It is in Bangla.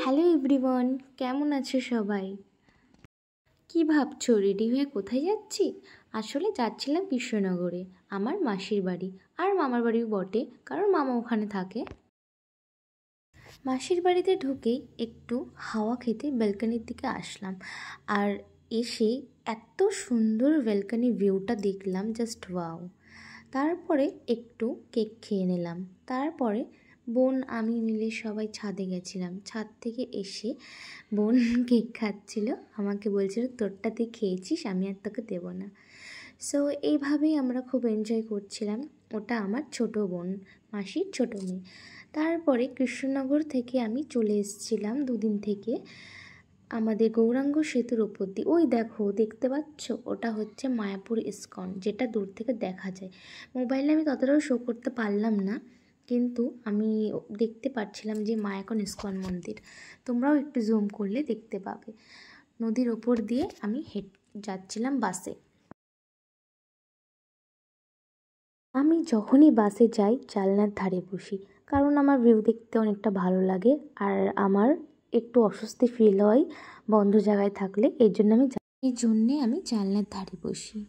হ্যালো এভরিওয়ান, কেমন আছো সবাই? কি ভাবছো, রেডি হয়ে কোথায় যাচ্ছি? আসলে যাচ্ছিলাম কৃষ্ণনগরে, আমার মাসির বাড়ি। আর মামার বাড়িও বটে, কারণ মামা ওখানে থাকে। মাসির বাড়িতে ঢুকেই একটু হাওয়া খেতে ব্যালকনির দিকে আসলাম। আর এসে এত সুন্দর ব্যালকনি ভিউটা দেখলাম, জাস্ট ওয়াও। তারপরে একটু কেক খেয়ে নিলাম। তারপরে বোন আমি মিলে সবাই ছাদে গেছিলাম। ছাদ থেকে এসে বোন কেক খাচ্ছিল, আমাকে বলছিল তোরটা তুই খেয়েছিস, আমি আর তোকে দেবো না। সো এইভাবেই আমরা খুব এনজয় করছিলাম। ওটা আমার ছোট বোন, মাসির ছোটো মেয়ে। তারপরে কৃষ্ণনগর থেকে আমি চলে এসেছিলাম দুদিন থেকে আমাদের গৌরাঙ্গ সেতুর ওপর দিয়ে। ওই দেখো, দেখতে পাচ্ছ, ওটা হচ্ছে মায়াপুর ইস্কন, যেটা দূর থেকে দেখা যায়। মোবাইলে আমি ততটাও শো করতে পারলাম না, কিন্তু আমি দেখতে পাচ্ছিলাম যে মায়াপুর ইস্কন মন্দির। তোমরাও একটু জুম করলে দেখতে পাবে। নদীর ওপর দিয়ে আমি যাচ্ছিলাম বাসে। আমি যখনই বাসে যাই জানলার ধারে বসি, কারণ আমার ভিউ দেখতে অনেকটা ভালো লাগে। আর আমার একটু অস্বস্তি ফিল হয় বন্ধ জায়গায় থাকলে, এই জন্যে আমি জানলার ধারে বসি।